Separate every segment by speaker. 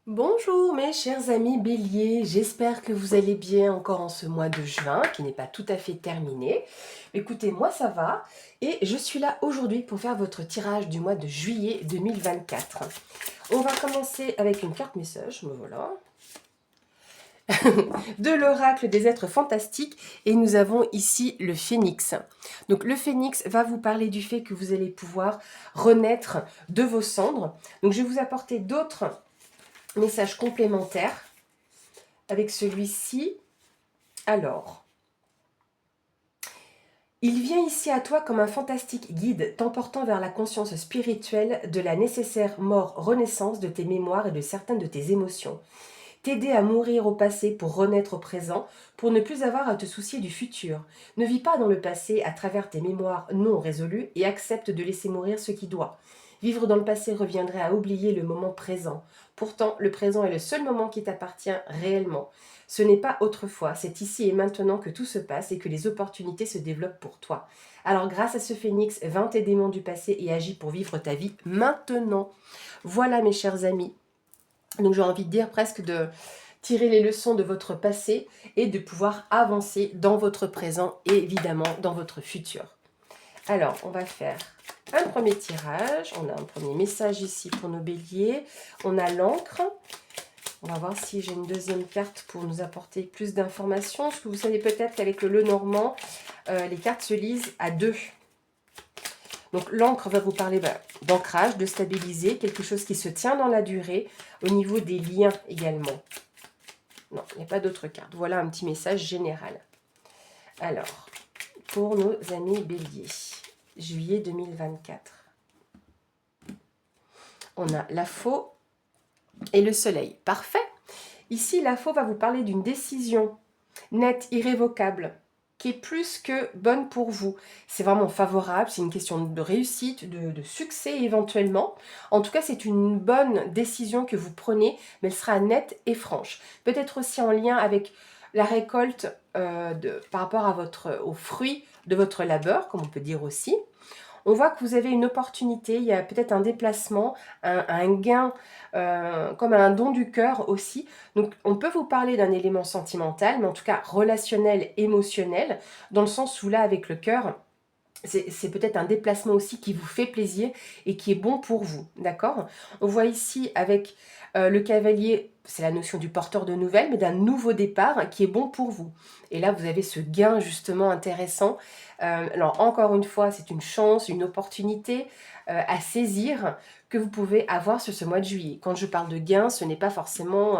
Speaker 1: Bonjour mes chers amis béliers, j'espère que vous allez bien encore en ce mois de juin qui n'est pas tout à fait terminé. Écoutez, moi ça va et je suis là aujourd'hui pour faire votre tirage du mois de juillet 2024. On va commencer avec une carte message, me voilà, de l'oracle des êtres fantastiques et nous avons ici le phénix. Donc le phénix va vous parler du fait que vous allez pouvoir renaître de vos cendres. Donc je vais vous apporter d'autres messages complémentaires avec celui-ci. Alors, il vient ici à toi comme un fantastique guide t'emportant vers la conscience spirituelle de la nécessaire mort-renaissance de tes mémoires et de certaines de tes émotions. T'aider à mourir au passé pour renaître au présent, pour ne plus avoir à te soucier du futur. Ne vis pas dans le passé à travers tes mémoires non résolues et accepte de laisser mourir ce qui doit. Vivre dans le passé reviendrait à oublier le moment présent. Pourtant, le présent est le seul moment qui t'appartient réellement. Ce n'est pas autrefois, c'est ici et maintenant que tout se passe et que les opportunités se développent pour toi. Alors grâce à ce phénix, vainc tes démons du passé et agis pour vivre ta vie maintenant. Voilà mes chers amis. Donc j'ai envie de dire presque de tirer les leçons de votre passé et de pouvoir avancer dans votre présent et évidemment dans votre futur. Alors, on va faire un premier tirage. On a un premier message ici pour nos béliers. On a l'encre. On va voir si j'ai une deuxième carte pour nous apporter plus d'informations. Parce que vous savez peut-être qu'avec le Lenormand, les cartes se lisent à deux. Donc l'encre va vous parler d'ancrage, de stabiliser, quelque chose qui se tient dans la durée, au niveau des liens également. Non, il n'y a pas d'autres cartes. Voilà un petit message général. Alors, pour nos amis béliers, juillet 2024. On a la faux et le soleil. Parfait. Ici, la faux va vous parler d'une décision nette, irrévocable, qui est plus que bonne pour vous. C'est vraiment favorable, c'est une question de réussite, de succès éventuellement. En tout cas, c'est une bonne décision que vous prenez, mais elle sera nette et franche. Peut-être aussi en lien avec la récolte par rapport à aux fruits de votre labeur, comme on peut dire aussi. On voit que vous avez une opportunité, il y a peut-être un déplacement, un gain, comme un don du cœur aussi. Donc on peut vous parler d'un élément sentimental, mais en tout cas relationnel, émotionnel, dans le sens où là avec le cœur, c'est peut-être un déplacement aussi qui vous fait plaisir et qui est bon pour vous, d'accord? On voit ici avec le cavalier, c'est la notion du porteur de nouvelles, mais d'un nouveau départ qui est bon pour vous. Et là, vous avez ce gain justement intéressant. Alors encore une fois, c'est une chance, une opportunité à saisir que vous pouvez avoir sur ce mois de juillet. Quand je parle de gain, ce n'est pas forcément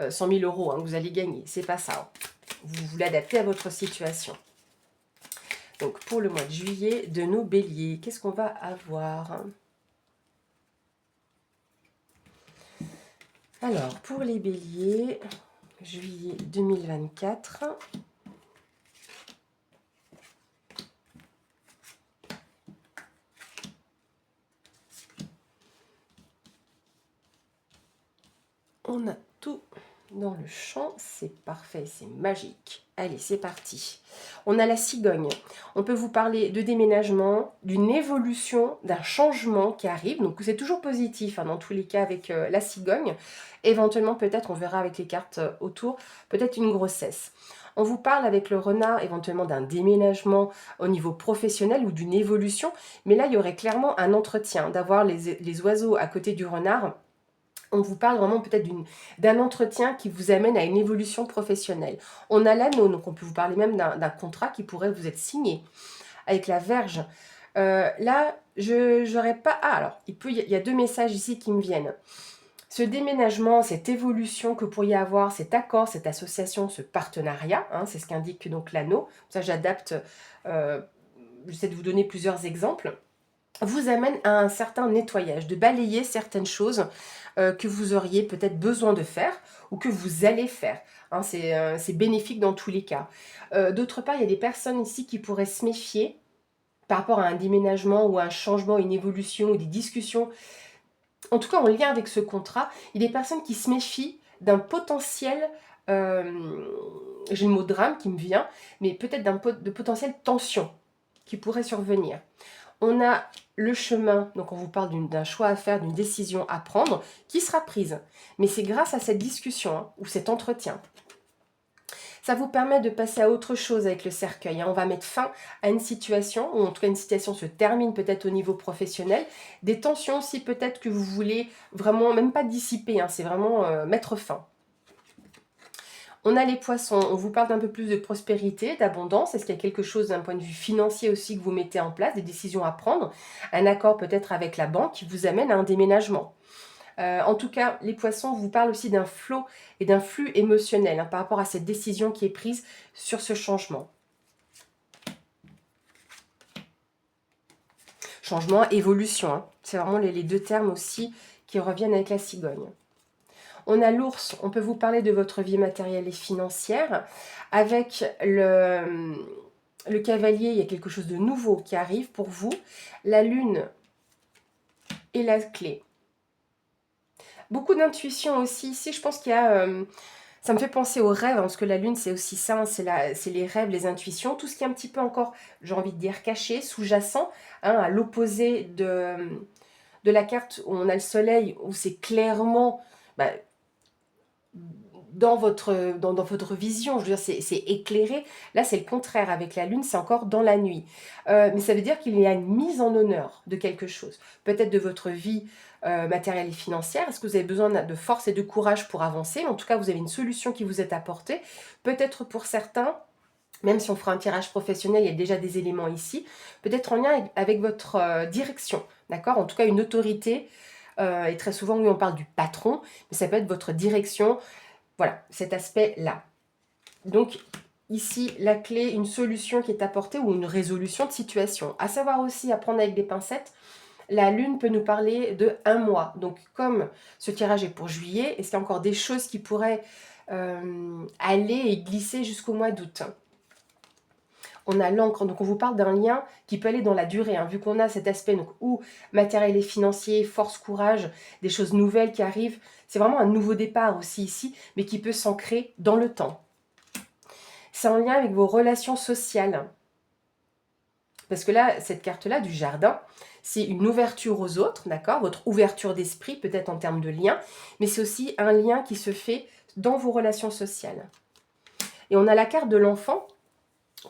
Speaker 1: 100 000 euros que vous allez gagner, c'est pas ça. Vous l'adaptez à votre situation. Donc pour le mois de juillet de nos béliers, qu'est-ce qu'on va avoir? Alors pour les béliers, juillet 2024. On a tout dans le champ, c'est parfait, c'est magique. Allez, c'est parti. On a la cigogne. On peut vous parler de déménagement, d'une évolution, d'un changement qui arrive. Donc c'est toujours positif dans tous les cas avec la cigogne. Éventuellement, peut-être, on verra avec les cartes autour, peut-être une grossesse. On vous parle avec le renard éventuellement d'un déménagement au niveau professionnel ou d'une évolution. Mais là, il y aurait clairement un entretien, d'avoir les oiseaux à côté du renard. On vous parle vraiment peut-être d'un entretien qui vous amène à une évolution professionnelle. On a l'anneau, donc on peut vous parler même d'un contrat qui pourrait vous être signé. Avec la verge, là, je n'aurais pas... Ah, alors, il y a deux messages ici qui me viennent. Ce déménagement, cette évolution que vous pourriez avoir, cet accord, cette association, ce partenariat, c'est ce qu'indique donc l'anneau. Ça, j'adapte, j'essaie de vous donner plusieurs exemples, vous amène à un certain nettoyage, de balayer certaines choses que vous auriez peut-être besoin de faire ou que vous allez faire. C'est bénéfique dans tous les cas. D'autre part, il y a des personnes ici qui pourraient se méfier par rapport à un déménagement ou à un changement, une évolution ou des discussions. En tout cas, en lien avec ce contrat, il y a des personnes qui se méfient d'un potentiel, j'ai le mot drame qui me vient, mais peut-être de potentielle tension qui pourrait survenir. On a le chemin, donc on vous parle d'un choix à faire, d'une décision à prendre, qui sera prise. Mais c'est grâce à cette discussion, hein, ou cet entretien. Ça vous permet de passer à autre chose avec le cercueil, hein. On va mettre fin à une situation, ou en tout cas une situation se termine peut-être au niveau professionnel. Des tensions aussi peut-être que vous voulez vraiment, même pas dissiper, hein, c'est vraiment mettre fin. On a les poissons, on vous parle d'un peu plus de prospérité, d'abondance. Est-ce qu'il y a quelque chose d'un point de vue financier aussi que vous mettez en place, des décisions à prendre? Un accord peut-être avec la banque qui vous amène à un déménagement. En tout cas, les poissons vous parlent aussi d'un flot et d'un flux émotionnel, hein, par rapport à cette décision qui est prise sur ce changement. Changement, évolution, hein. C'est vraiment les deux termes aussi qui reviennent avec la cigogne. On a l'ours, on peut vous parler de votre vie matérielle et financière. Avec le cavalier, il y a quelque chose de nouveau qui arrive pour vous. La lune et la clé. Beaucoup d'intuition aussi ici, je pense qu'il y a... ça me fait penser aux rêves, hein, parce que la lune c'est aussi ça, hein, c'est les rêves, les intuitions, tout ce qui est un petit peu encore, j'ai envie de dire, caché, sous-jacent, hein, à l'opposé de la carte où on a le soleil, où c'est clairement... Bah, dans votre vision, je veux dire, c'est éclairé. Là, c'est le contraire. Avec la lune, c'est encore dans la nuit. Mais ça veut dire qu'il y a une mise en honneur de quelque chose. Peut-être de votre vie matérielle et financière. Est-ce que vous avez besoin de force et de courage pour avancer? En tout cas, vous avez une solution qui vous est apportée. Peut-être pour certains, même si on fera un tirage professionnel, il y a déjà des éléments ici. Peut-être en lien avec votre direction. D'accord? En tout cas, une autorité. Et très souvent, oui, on parle du patron. Mais ça peut être votre direction. Voilà, cet aspect-là. Donc, ici, la clé, une solution qui est apportée ou une résolution de situation. À savoir aussi, à prendre avec des pincettes, la lune peut nous parler de 1 mois. Donc, comme ce tirage est pour juillet, est-ce qu'il y a encore des choses qui pourraient aller et glisser jusqu'au mois d'août? On a l'encre, donc on vous parle d'un lien qui peut aller dans la durée, hein, vu qu'on a cet aspect donc, où matériel et financier, force, courage, des choses nouvelles qui arrivent. C'est vraiment un nouveau départ aussi ici, mais qui peut s'ancrer dans le temps. C'est en lien avec vos relations sociales. Parce que là, cette carte-là du jardin, c'est une ouverture aux autres, d'accord? Votre ouverture d'esprit, peut-être en termes de lien, mais c'est aussi un lien qui se fait dans vos relations sociales. Et on a la carte de l'enfant,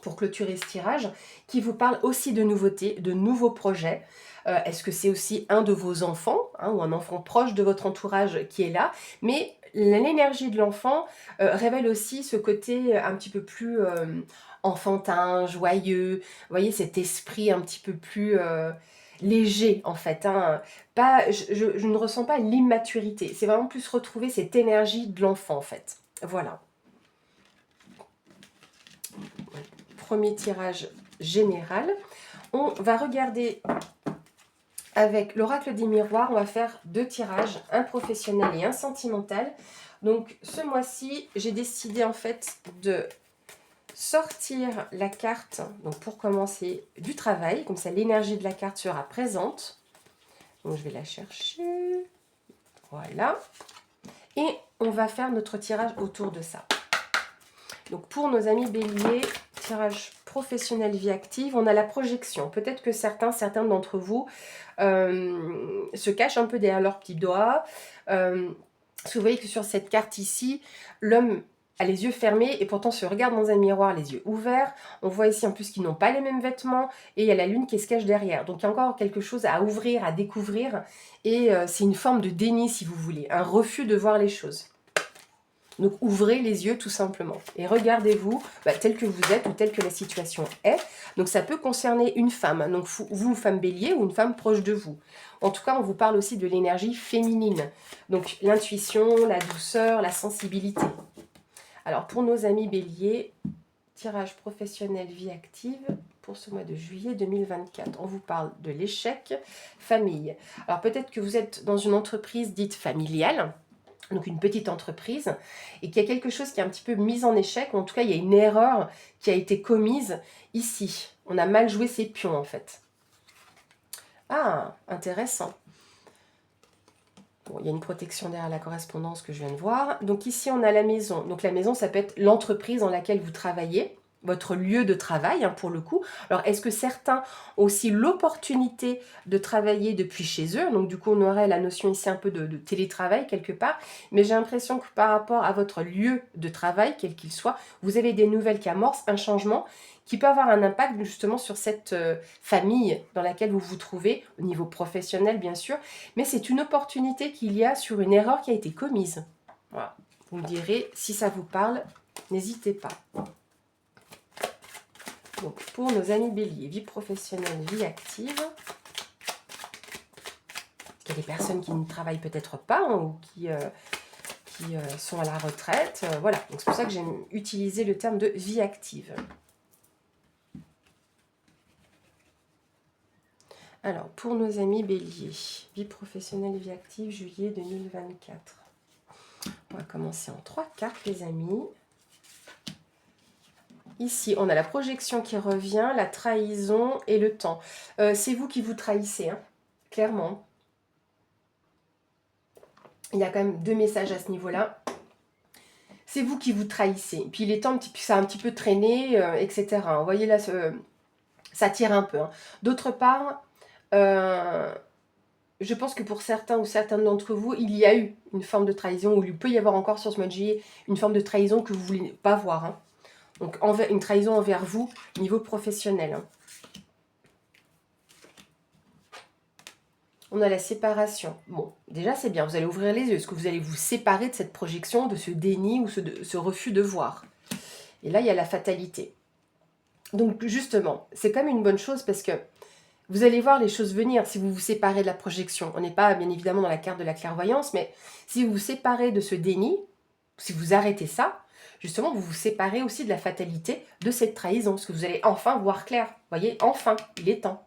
Speaker 1: pour clôturer ce tirage, qui vous parle aussi de nouveautés, de nouveaux projets. Est-ce que c'est aussi un de vos enfants, hein, ou un enfant proche de votre entourage qui est là? Mais l'énergie de l'enfant révèle aussi ce côté un petit peu plus enfantin, joyeux. Vous voyez, cet esprit un petit peu plus léger, en fait. Hein. Pas, je ne ressens pas l'immaturité. C'est vraiment plus retrouver cette énergie de l'enfant, en fait. Voilà. Premier tirage général. On va regarder avec l'oracle des miroirs. On va faire 2 tirages, un professionnel et un sentimental. Donc ce mois-ci, j'ai décidé en fait de sortir la carte, donc pour commencer, du travail. Comme ça, l'énergie de la carte sera présente. Donc je vais la chercher. Voilà. Et on va faire notre tirage autour de ça. Donc pour nos amis béliers, tirage professionnel vie active, on a la projection. Peut-être que certains d'entre vous se cachent un peu derrière leurs petits doigts. Parce que vous voyez que sur cette carte ici, l'homme a les yeux fermés et pourtant se regarde dans un miroir les yeux ouverts. On voit ici en plus qu'ils n'ont pas les mêmes vêtements et il y a la lune qui se cache derrière. Donc il y a encore quelque chose à ouvrir, à découvrir et c'est une forme de déni si vous voulez, un refus de voir les choses. Donc ouvrez les yeux tout simplement et regardez-vous tel que vous êtes ou tel que la situation est. Donc ça peut concerner une femme, donc vous femme bélier ou une femme proche de vous. En tout cas, on vous parle aussi de l'énergie féminine. Donc l'intuition, la douceur, la sensibilité. Alors pour nos amis béliers, tirage professionnel vie active pour ce mois de juillet 2024. On vous parle de l'échec, famille. Alors peut-être que vous êtes dans une entreprise dite familiale, donc une petite entreprise, et qu'il y a quelque chose qui est un petit peu mis en échec, ou en tout cas il y a une erreur qui a été commise ici. On a mal joué ses pions en fait. Ah, intéressant. Bon, il y a une protection derrière la correspondance que je viens de voir. Donc ici on a la maison. Donc la maison ça peut être l'entreprise dans laquelle vous travaillez, votre lieu de travail, hein, pour le coup. Alors, est-ce que certains ont aussi l'opportunité de travailler depuis chez eux? Donc, du coup, on aurait la notion ici un peu de télétravail quelque part. Mais j'ai l'impression que par rapport à votre lieu de travail, quel qu'il soit, vous avez des nouvelles qui amorcent un changement qui peut avoir un impact justement sur cette famille dans laquelle vous vous trouvez, au niveau professionnel bien sûr. Mais c'est une opportunité qu'il y a sur une erreur qui a été commise. Voilà. Vous me direz, si ça vous parle, n'hésitez pas. Donc, pour nos amis béliers, vie professionnelle, vie active, il y a des personnes qui ne travaillent peut-être pas, hein, ou qui sont à la retraite. Voilà, donc c'est pour ça que j'aime utiliser le terme de vie active. Alors, pour nos amis béliers, vie professionnelle, vie active, juillet 2024. On va commencer en 3 cartes, les amis. Ici, on a la projection qui revient, la trahison et le temps. C'est vous qui vous trahissez, hein, clairement. Il y a quand même 2 messages à ce niveau-là. C'est vous qui vous trahissez. Puis il est temps, ça a un petit peu traîné, etc. Vous voyez là, ça tire un peu. Hein. D'autre part, je pense que pour certains ou certaines d'entre vous, il y a eu une forme de trahison, ou il peut y avoir encore sur ce mois de juillet une forme de trahison que vous ne voulez pas voir. Hein. Donc une trahison envers vous, niveau professionnel. Hein. On a la séparation. Bon, déjà c'est bien, vous allez ouvrir les yeux. Est-ce que vous allez vous séparer de cette projection, de ce déni ou ce refus de voir? Et là, il y a la fatalité. Donc justement, c'est quand même une bonne chose parce que vous allez voir les choses venir si vous vous séparez de la projection. On n'est pas bien évidemment dans la carte de la clairvoyance, mais si vous vous séparez de ce déni, si vous arrêtez ça, justement, vous vous séparez aussi de la fatalité de cette trahison, parce que vous allez enfin voir clair. Vous voyez, enfin, il est temps.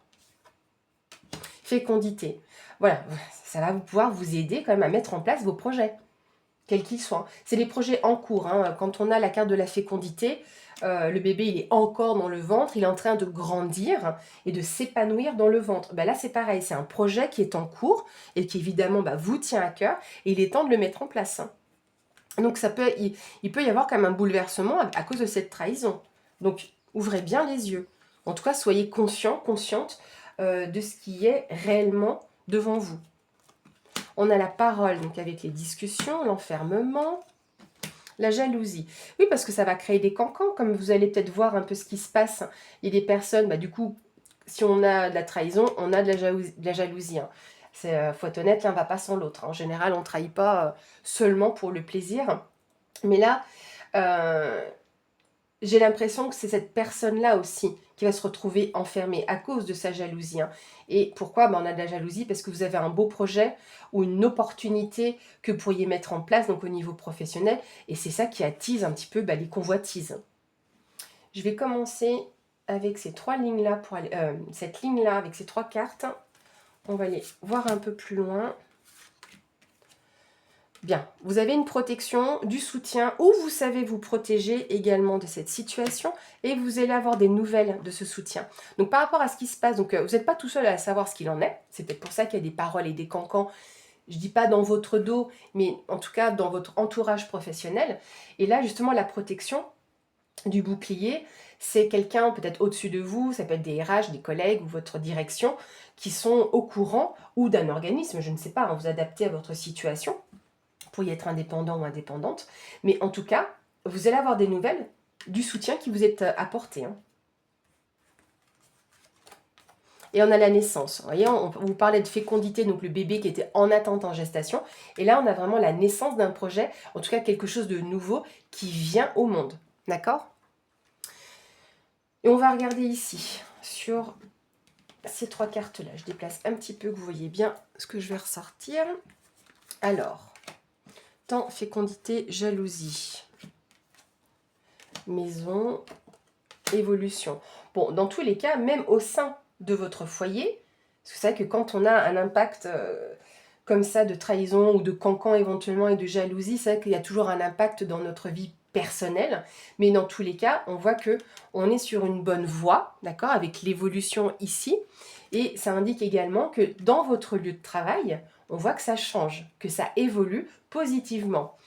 Speaker 1: Fécondité. Voilà, ça va pouvoir vous aider quand même à mettre en place vos projets, quels qu'ils soient. C'est les projets en cours. Hein. Quand on a la carte de la fécondité, le bébé, il est encore dans le ventre, il est en train de grandir et de s'épanouir dans le ventre. Ben là, c'est pareil, c'est un projet qui est en cours et qui, évidemment, vous tient à cœur et il est temps de le mettre en place. Hein. Donc, il peut y avoir quand même un bouleversement à cause de cette trahison. Donc, ouvrez bien les yeux. En tout cas, soyez conscient, consciente de ce qui est réellement devant vous. On a la parole, donc avec les discussions, l'enfermement, la jalousie. Oui, parce que ça va créer des cancans, comme vous allez peut-être voir un peu ce qui se passe. Il y a des personnes, du coup, si on a de la trahison, on a de la jalousie. Hein. Faut être honnête, l'un ne va pas sans l'autre. En général, on ne trahit pas seulement pour le plaisir. Mais là, j'ai l'impression que c'est cette personne-là aussi qui va se retrouver enfermée à cause de sa jalousie. Hein. Et pourquoi on a de la jalousie? Parce que vous avez un beau projet ou une opportunité que vous pourriez mettre en place donc au niveau professionnel. Et c'est ça qui attise un petit peu les convoitises. Je vais commencer avec ces 3 lignes-là, cette ligne-là avec ces 3 cartes. On va aller voir un peu plus loin. Bien, vous avez une protection, du soutien, ou vous savez vous protéger également de cette situation et vous allez avoir des nouvelles de ce soutien. Donc par rapport à ce qui se passe, donc vous n'êtes pas tout seul à savoir ce qu'il en est, c'est peut-être pour ça qu'il y a des paroles et des cancans, je ne dis pas dans votre dos, mais en tout cas dans votre entourage professionnel. Et là justement la protection du bouclier, c'est quelqu'un peut-être au-dessus de vous, ça peut être des RH, des collègues ou votre direction qui sont au courant, ou d'un organisme, je ne sais pas, vous adaptez à votre situation. Pour y être indépendant ou indépendante. Mais en tout cas, vous allez avoir des nouvelles du soutien qui vous est apporté. Hein. Et on a la naissance. Vous voyez, on vous parlait de fécondité, donc le bébé qui était en attente en gestation. Et là, on a vraiment la naissance d'un projet, en tout cas quelque chose de nouveau qui vient au monde. D'accord? Et on va regarder ici, sur ces 3 cartes-là. Je déplace un petit peu, que vous voyez bien ce que je vais ressortir. Alors, temps, fécondité, jalousie. Maison, évolution. Bon, dans tous les cas, même au sein de votre foyer, parce que c'est vrai que quand on a un impact comme ça de trahison ou de cancan éventuellement et de jalousie, c'est vrai qu'il y a toujours un impact dans notre vie personnelle, mais dans tous les cas, on voit que on est sur une bonne voie, d'accord, avec l'évolution ici, et ça indique également que dans votre lieu de travail, on voit que ça change, que ça évolue positivement.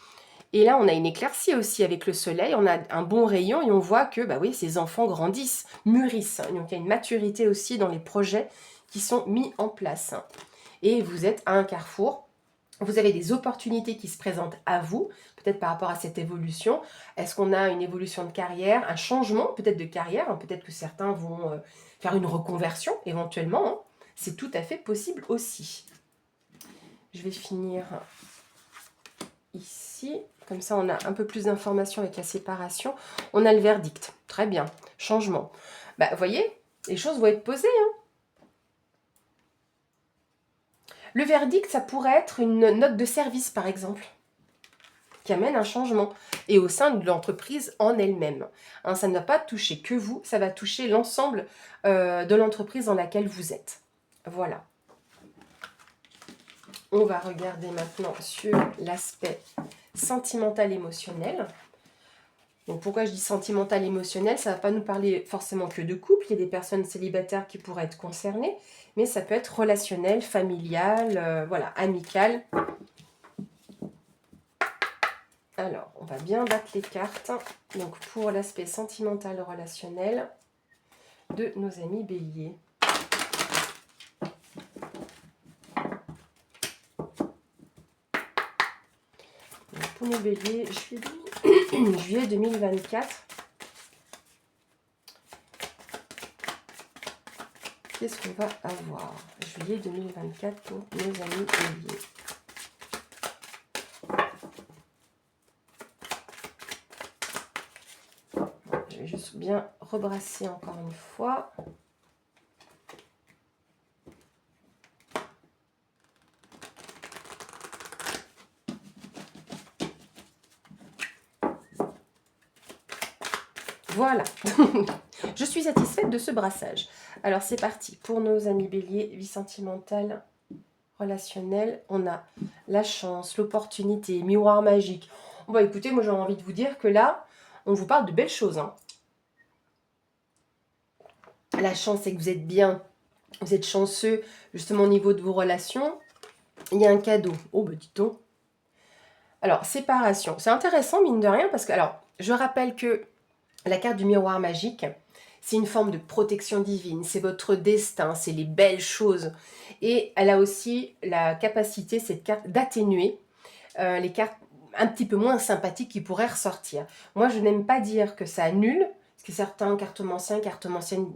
Speaker 1: Et là, on a une éclaircie aussi avec le soleil, on a un bon rayon et on voit que, bah oui, ces enfants grandissent, mûrissent. Donc, il y a une maturité aussi dans les projets qui sont mis en place. Et vous êtes à un carrefour. Vous avez des opportunités qui se présentent à vous, peut-être par rapport à cette évolution. Est-ce qu'on a une évolution de carrière, un changement peut-être de carrière? Peut-être que certains vont faire une reconversion éventuellement, hein. C'est tout à fait possible aussi. Je vais finir ici. Comme ça, on a un peu plus d'informations avec la séparation. On a le verdict. Très bien. Changement. Bah, vous voyez, les choses vont être posées, hein. Le verdict, ça pourrait être une note de service, par exemple, qui amène un changement, et au sein de l'entreprise en elle-même. Hein, ça ne va pas toucher que vous, ça va toucher l'ensemble de l'entreprise dans laquelle vous êtes. Voilà. On va regarder maintenant sur l'aspect sentimental émotionnel. Donc pourquoi je dis sentimental émotionnel, ça ne va pas nous parler forcément que de couple, il y a des personnes célibataires qui pourraient être concernées, mais ça peut être relationnel, familial, voilà, amical. Alors, on va bien battre les cartes. Donc, pour l'aspect sentimental relationnel de nos amis béliers. Donc, pour nos béliers, juillet 2024. Qu'est-ce qu'on va avoir? Juillet 2024 pour nos amis béliers. Je vais juste bien rebrasser encore une fois. Voilà. Je suis satisfaite de ce brassage. Alors, c'est parti. Pour nos amis béliers, vie sentimentale, relationnelle, on a la chance, l'opportunité, miroir magique. Bon, bah, écoutez, moi, j'ai envie de vous dire que là, on vous parle de belles choses, hein. La chance, c'est que vous êtes bien, vous êtes chanceux, justement, au niveau de vos relations. Il y a un cadeau. Oh, bah, dis donc. Alors, séparation. C'est intéressant, mine de rien, parce que, alors, je rappelle que la carte du miroir magique, c'est une forme de protection divine, c'est votre destin, c'est les belles choses. Et elle a aussi la capacité, cette carte, d'atténuer les cartes un petit peu moins sympathiques qui pourraient ressortir. Moi, je n'aime pas dire que ça annule, parce que certains cartomanciens, cartomanciennes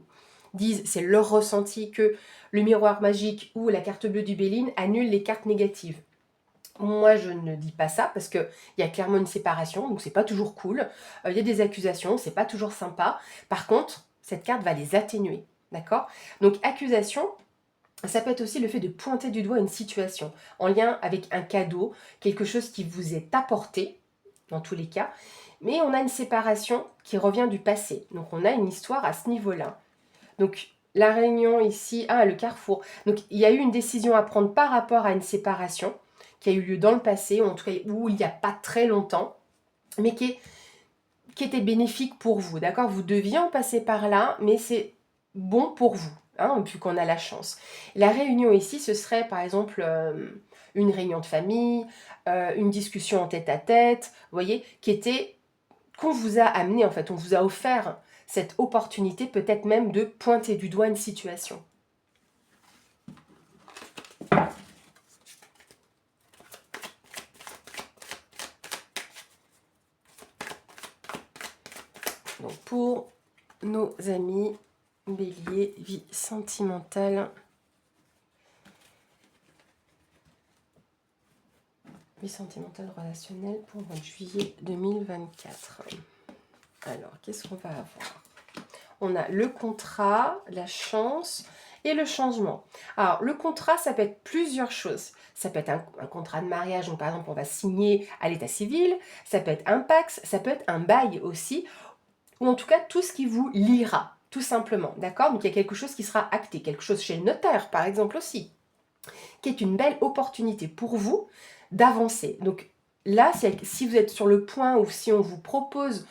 Speaker 1: disent, c'est leur ressenti, que le miroir magique ou la carte bleue du Béline annule les cartes négatives. Moi, je ne dis pas ça parce qu'il y a clairement une séparation, donc c'est pas toujours cool. Il y a des accusations, c'est pas toujours sympa. Par contre, cette carte va les atténuer, d'accord? Donc, accusation, ça peut être aussi le fait de pointer du doigt une situation en lien avec un cadeau, quelque chose qui vous est apporté, dans tous les cas. Mais on a une séparation qui revient du passé. Donc, on a une histoire à ce niveau-là. Donc, la réunion ici, le carrefour. Donc, il y a eu une décision à prendre par rapport à une séparation qui a eu lieu dans le passé, ou en tout cas où il n'y a pas très longtemps, mais qui était bénéfique pour vous, d'accord? Vous deviez en passer par là, mais c'est bon pour vous, hein, vu qu'on a la chance. La réunion ici, ce serait par exemple une réunion de famille, une discussion en tête-à-tête, vous voyez, qu'on vous a amené, en fait, on vous a offert cette opportunité, peut-être même de pointer du doigt une situation. Donc pour nos amis bélier, vie sentimentale. Vie sentimentale relationnelle pour le mois de juillet 2024. Alors, qu'est-ce qu'on va avoir? On a le contrat, la chance et le changement. Alors, le contrat, ça peut être plusieurs choses. Ça peut être un contrat de mariage, donc par exemple, on va signer à l'état civil. Ça peut être un PAX, ça peut être un bail aussi. Ou en tout cas, tout ce qui vous liera, tout simplement. D'accord? Donc, il y a quelque chose qui sera acté. Quelque chose chez le notaire, par exemple, aussi. Qui est une belle opportunité pour vous d'avancer. Donc, là, si vous êtes sur le point ou si on vous propose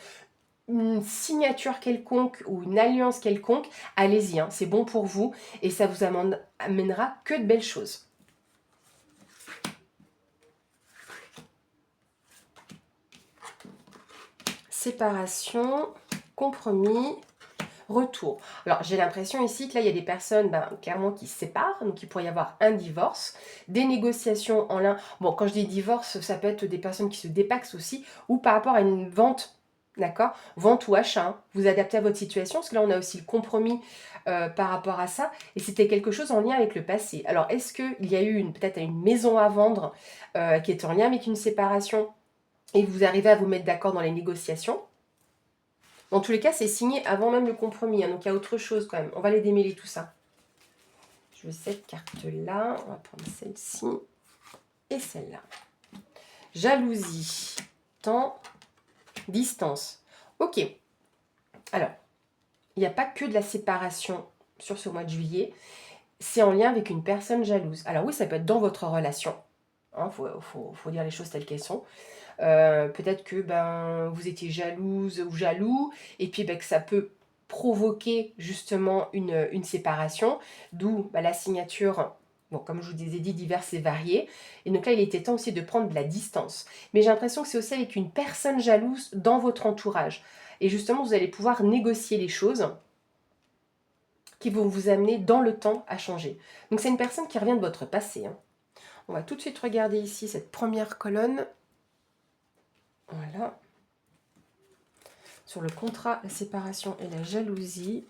Speaker 1: une signature quelconque ou une alliance quelconque, allez-y, hein, c'est bon pour vous et ça vous amènera que de belles choses. séparation, compromis, retour. Alors, j'ai l'impression ici que là, il y a des personnes clairement qui se séparent, donc il pourrait y avoir un divorce, des négociations en l'un. Bon, quand je dis divorce, ça peut être des personnes qui se dépaxent aussi, ou par rapport à une vente, d'accord? Vente ou achat, hein. Vous adaptez à votre situation, parce que là, on a aussi le compromis par rapport à ça, et c'était quelque chose en lien avec le passé. Alors, est-ce qu'il y a eu peut-être une maison à vendre qui est en lien avec une séparation, et vous arrivez à vous mettre d'accord dans les négociations? Dans tous les cas, c'est signé avant même le compromis, hein, donc il y a autre chose quand même. On va les démêler tout ça. Je veux cette carte-là, on va prendre celle-ci et celle-là. Jalousie, temps, distance. Ok, alors, il n'y a pas que de la séparation sur ce mois de juillet, c'est en lien avec une personne jalouse. Alors oui, ça peut être dans votre relation, hein, faut dire les choses telles qu'elles sont. Peut-être que vous étiez jalouse ou jaloux, et puis que ça peut provoquer justement une séparation, d'où la signature, bon, comme je vous ai dit, diverses et variées. Et donc là, il était temps aussi de prendre de la distance. Mais j'ai l'impression que c'est aussi avec une personne jalouse dans votre entourage. Et justement, vous allez pouvoir négocier les choses qui vont vous amener dans le temps à changer. Donc c'est une personne qui revient de votre passé, hein. On va tout de suite regarder ici cette première colonne. Voilà. Sur le contrat, la séparation et la jalousie.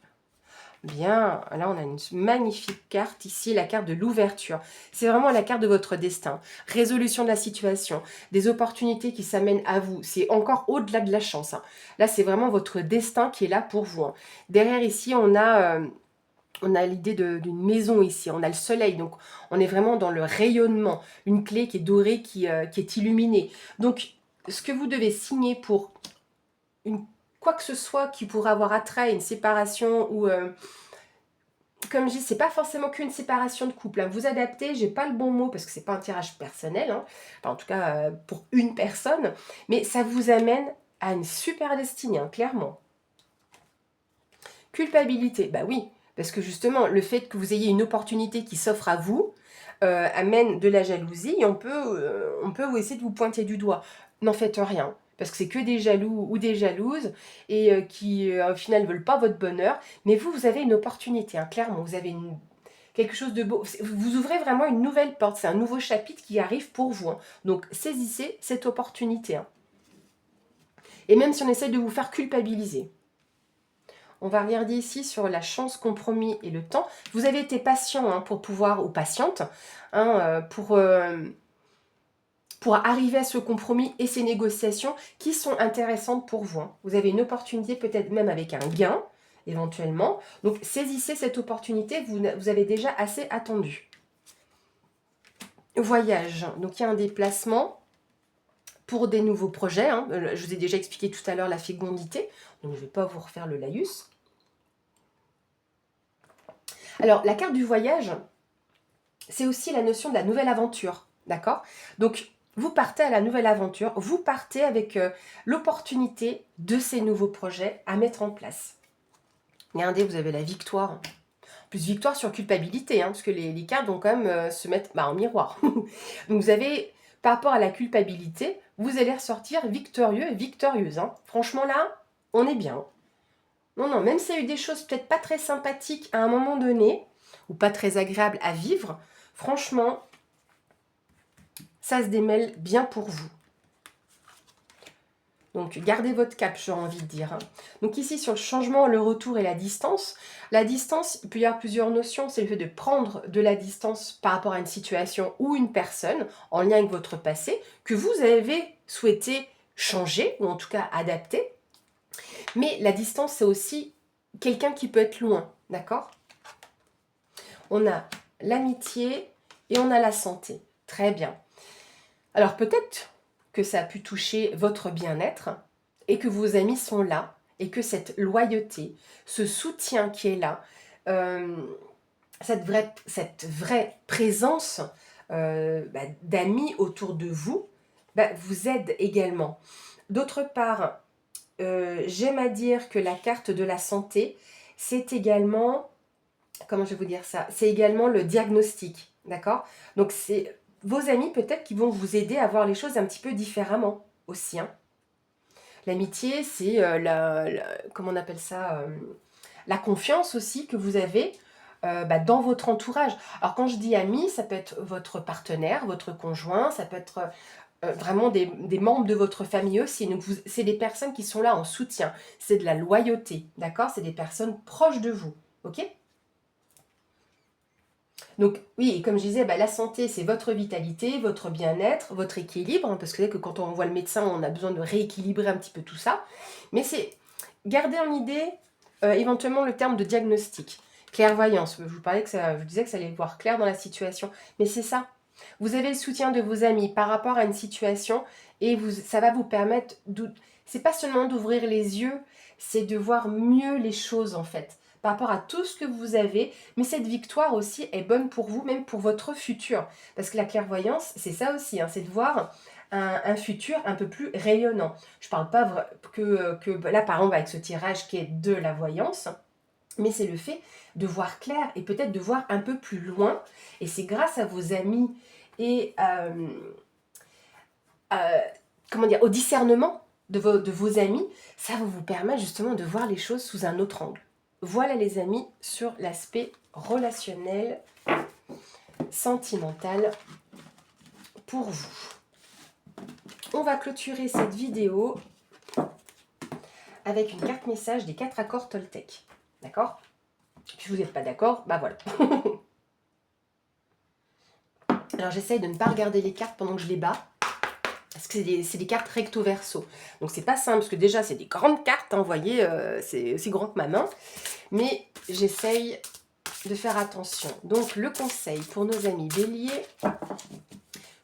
Speaker 1: Bien, là on a une magnifique carte ici, la carte de l'ouverture. C'est vraiment la carte de votre destin. Résolution de la situation, des opportunités qui s'amènent à vous. C'est encore au-delà de la chance, hein. Là c'est vraiment votre destin qui est là pour vous, hein. Derrière ici on a l'idée d'une maison ici, on a le soleil, donc on est vraiment dans le rayonnement. Une clé qui est dorée, qui est illuminée. Donc ce que vous devez signer pour quoi que ce soit qui pourrait avoir attrait à une séparation ou comme je dis, c'est pas forcément qu'une séparation de couple, hein. Vous adaptez, j'ai pas le bon mot parce que c'est pas un tirage personnel, hein. Enfin, en tout cas pour une personne, mais ça vous amène à une super destinée, hein, clairement. Culpabilité, bah oui, parce que justement le fait que vous ayez une opportunité qui s'offre à vous amène de la jalousie et on peut essayer de vous pointer du doigt. N'en faites rien, parce que c'est que des jaloux ou des jalouses et qui au final ne veulent pas votre bonheur, mais vous avez une opportunité, hein, clairement, vous avez quelque chose de beau, vous ouvrez vraiment une nouvelle porte, c'est un nouveau chapitre qui arrive pour vous, hein. Donc saisissez cette opportunité, hein. Et même si on essaie de vous faire culpabiliser. On va regarder ici sur la chance, compromis et le temps. Vous avez été patient, hein, pour pouvoir, ou patiente, hein, pour arriver à ce compromis et ces négociations qui sont intéressantes pour vous, hein. Vous avez une opportunité, peut-être même avec un gain, éventuellement. Donc, saisissez cette opportunité, vous avez déjà assez attendu. Voyage. Donc, il y a un déplacement pour des nouveaux projets, hein. Je vous ai déjà expliqué tout à l'heure la fécondité, donc je ne vais pas vous refaire le laïus. Alors, la carte du voyage, c'est aussi la notion de la nouvelle aventure, d'accord? Donc, vous partez à la nouvelle aventure, vous partez avec l'opportunité de ces nouveaux projets à mettre en place. Regardez, vous avez la victoire. Plus victoire sur culpabilité, hein, parce que les cartes vont quand même se mettre en miroir. Donc, vous avez, par rapport à la culpabilité, vous allez ressortir victorieux et victorieuse, hein. Franchement, là, on est bien. Non, non, même s'il y a eu des choses peut-être pas très sympathiques à un moment donné, ou pas très agréables à vivre, franchement, ça se démêle bien pour vous. Donc, gardez votre cap, j'ai envie de dire, hein. Donc ici, sur le changement, le retour et la distance, il peut y avoir plusieurs notions. C'est le fait de prendre de la distance par rapport à une situation ou une personne en lien avec votre passé que vous avez souhaité changer ou en tout cas adapter. Mais la distance, c'est aussi quelqu'un qui peut être loin, d'accord? On a l'amitié et on a la santé. Très bien. Alors peut-être que ça a pu toucher votre bien-être et que vos amis sont là et que cette loyauté, ce soutien qui est là, cette vraie présence d'amis autour de vous, vous aide également. D'autre part, j'aime à dire que la carte de la santé, c'est également, comment je vais vous dire ça, c'est également le diagnostic, d'accord? Donc c'est vos amis peut-être qui vont vous aider à voir les choses un petit peu différemment aussi, hein. L'amitié, c'est comment on appelle ça, la confiance aussi que vous avez dans votre entourage. Alors quand je dis ami, ça peut être votre partenaire, votre conjoint, ça peut être vraiment des membres de votre famille aussi. Donc c'est des personnes qui sont là en soutien. C'est de la loyauté, d'accord? C'est des personnes proches de vous, ok? Donc oui, et comme je disais, la santé, c'est votre vitalité, votre bien-être, votre équilibre, hein, parce que c'est que quand on voit le médecin, on a besoin de rééquilibrer un petit peu tout ça. Mais c'est garder en idée éventuellement le terme de diagnostic. Clairvoyance, je vous disais que ça allait voir clair dans la situation. Mais c'est ça. Vous avez le soutien de vos amis par rapport à une situation et ça va vous permettre, c'est pas seulement d'ouvrir les yeux, c'est de voir mieux les choses en fait par rapport à tout ce que vous avez, mais cette victoire aussi est bonne pour vous, même pour votre futur. Parce que la clairvoyance, c'est ça aussi, hein, c'est de voir un futur un peu plus rayonnant. Je ne parle pas que là, par exemple, avec ce tirage qui est de la voyance, mais c'est le fait de voir clair et peut-être de voir un peu plus loin. Et c'est grâce à vos amis et comment dire, au discernement de vos amis, ça va vous permettre justement de voir les choses sous un autre angle. Voilà les amis sur l'aspect relationnel, sentimental pour vous. On va clôturer cette vidéo avec une carte message des 4 accords Toltec. D'accord? Si vous n'êtes pas d'accord, voilà. Alors j'essaye de ne pas regarder les cartes pendant que je les bats. Parce que c'est des cartes recto verso. Donc c'est pas simple, parce que déjà c'est des grandes cartes, hein, vous voyez, c'est aussi grand que ma main. Mais j'essaye de faire attention. Donc le conseil pour nos amis béliers,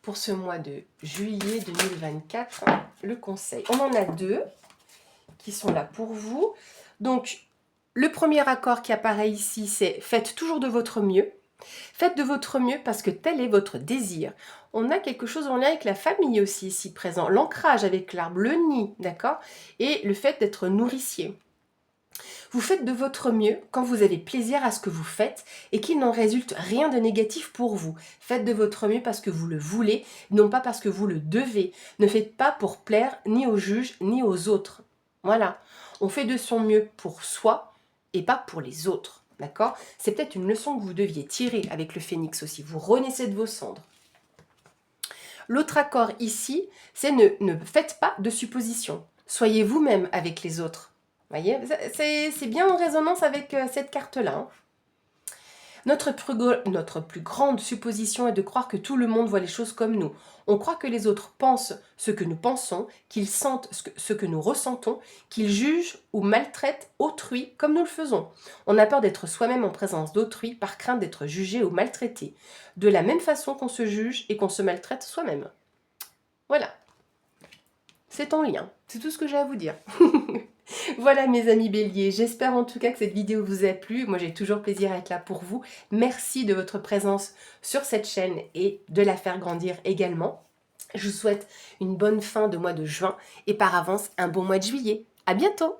Speaker 1: pour ce mois de juillet 2024, le conseil. On en a 2 qui sont là pour vous. Donc le premier accord qui apparaît ici, c'est faites toujours de votre mieux. Faites de votre mieux parce que tel est votre désir. On a quelque chose en lien avec la famille aussi ici présent. L'ancrage avec l'arbre, le nid, d'accord? Et le fait d'être nourricier. Vous faites de votre mieux quand vous avez plaisir à ce que vous faites et qu'il n'en résulte rien de négatif pour vous. Faites de votre mieux parce que vous le voulez, non pas parce que vous le devez. Ne faites pas pour plaire ni aux juges ni aux autres. Voilà. On fait de son mieux pour soi et pas pour les autres. D'accord? C'est peut-être une leçon que vous deviez tirer avec le phénix aussi. Vous renaissez de vos cendres. L'autre accord ici, c'est ne faites pas de suppositions. Soyez vous-même avec les autres. Voyez, c'est bien en résonance avec cette carte-là. Hein. Notre plus grande supposition est de croire que tout le monde voit les choses comme nous. On croit que les autres pensent ce que nous pensons, qu'ils sentent ce que nous ressentons, qu'ils jugent ou maltraitent autrui comme nous le faisons. On a peur d'être soi-même en présence d'autrui par crainte d'être jugé ou maltraité, de la même façon qu'on se juge et qu'on se maltraite soi-même. Voilà. C'est en lien. C'est tout ce que j'ai à vous dire. Voilà mes amis béliers, j'espère en tout cas que cette vidéo vous a plu. Moi j'ai toujours plaisir à être là pour vous. Merci de votre présence sur cette chaîne et de la faire grandir également. Je vous souhaite une bonne fin de mois de juin et par avance un bon mois de juillet. À bientôt!